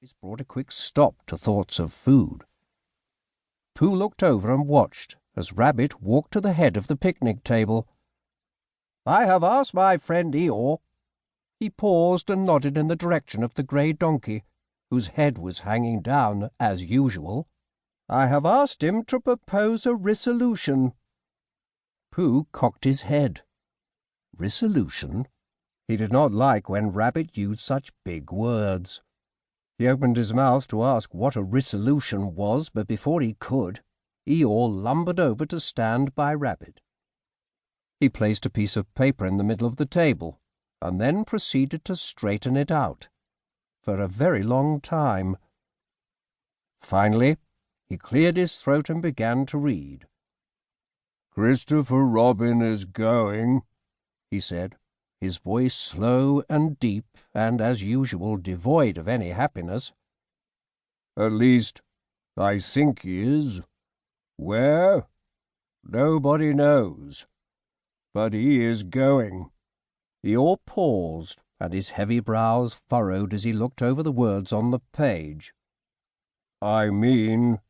This brought a quick stop to thoughts of food. Pooh looked over and watched as Rabbit walked to the head of the picnic table. "I have asked my friend Eeyore." He paused and nodded in the direction of the grey donkey, whose head was hanging down, as usual. "I have asked him to propose a resolution." Pooh cocked his head. Resolution? He did not like when Rabbit used such big words. He opened his mouth to ask what a resolution was, but before he could, Eeyore lumbered over to stand by Rabbit. He placed a piece of paper in the middle of the table, and then proceeded to straighten it out, for a very long time. Finally, he cleared his throat and began to read. "Christopher Robin is going," he said, his voice slow and deep, and, as usual, devoid of any happiness. "At least, I think he is. Where? Nobody knows. But he is going." Eeyore paused, and his heavy brows furrowed as he looked over the words on the page. "I mean,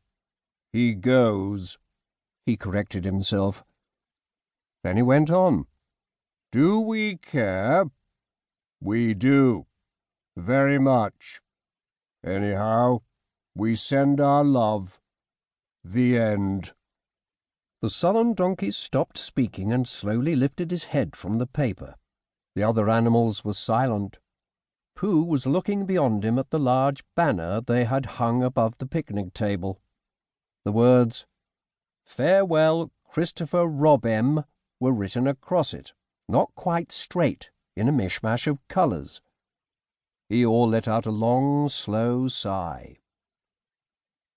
he goes," he corrected himself. Then he went on. "Do we care? We do. Very much. Anyhow, we send our love. The end." The sullen donkey stopped speaking and slowly lifted his head from the paper. The other animals were silent. Pooh was looking beyond him at the large banner they had hung above the picnic table. The words, "Farewell, Christopher Robin," were written across it, not quite straight, in a mishmash of colours. Eeyore let out a long, slow sigh.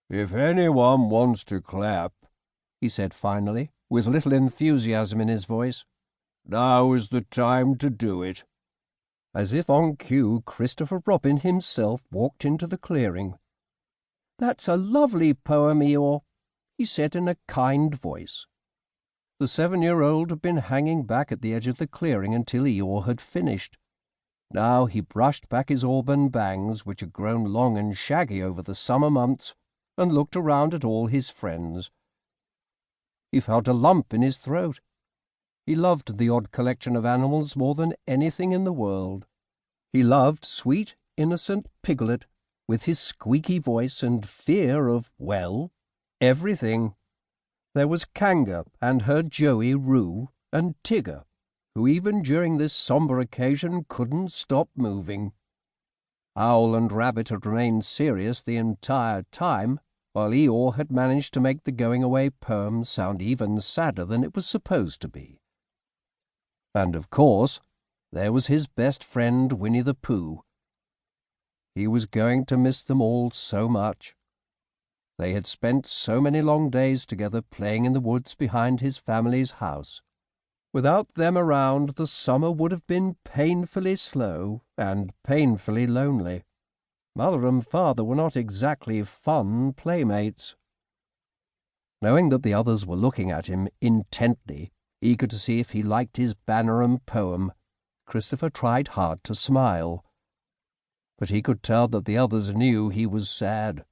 "If anyone wants to clap," he said finally, with little enthusiasm in his voice, "now is the time to do it." As if on cue, Christopher Robin himself walked into the clearing. "That's a lovely poem, Eeyore," he said in a kind voice. The 7-year-old had been hanging back at the edge of the clearing until Eeyore had finished. Now he brushed back his auburn bangs, which had grown long and shaggy over the summer months, and looked around at all his friends. He felt a lump in his throat. He loved the odd collection of animals more than anything in the world. He loved sweet, innocent Piglet, with his squeaky voice and fear of, well, everything. There was Kanga and her Joey Roo, and Tigger, who even during this sombre occasion couldn't stop moving. Owl and Rabbit had remained serious the entire time, while Eeyore had managed to make the going-away poem sound even sadder than it was supposed to be. And, of course, there was his best friend Winnie the Pooh. He was going to miss them all so much. They had spent so many long days together playing in the woods behind his family's house. Without them around, the summer would have been painfully slow and painfully lonely. Mother and Father were not exactly fun playmates. Knowing that the others were looking at him intently, eager to see if he liked his banner and poem, Christopher tried hard to smile. But he could tell that the others knew he was sad,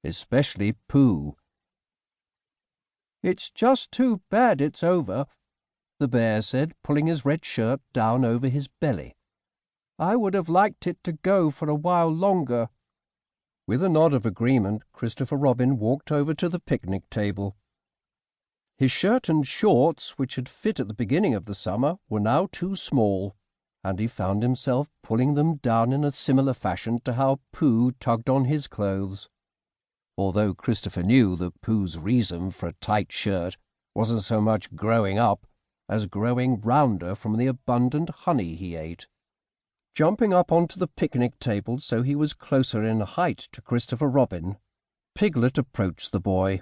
especially Pooh. "It's just too bad it's over," the bear said, pulling his red shirt down over his belly. "I would have liked it to go for a while longer." With a nod of agreement, Christopher Robin walked over to the picnic table. His shirt and shorts, which had fit at the beginning of the summer, were now too small, and he found himself pulling them down in a similar fashion to how Pooh tugged on his clothes. Although Christopher knew that Pooh's reason for a tight shirt wasn't so much growing up as growing rounder from the abundant honey he ate. Jumping up onto the picnic table so he was closer in height to Christopher Robin, Piglet approached the boy.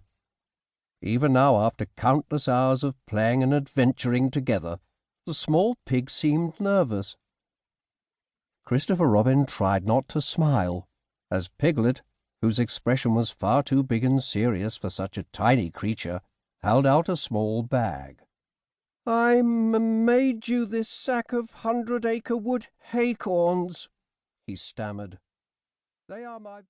Even now, after countless hours of playing and adventuring together, the small pig seemed nervous. Christopher Robin tried not to smile, as Piglet, whose expression was far too big and serious for such a tiny creature, held out a small bag. "I made you this sack of 100-Acre Wood acorns," he stammered. They are my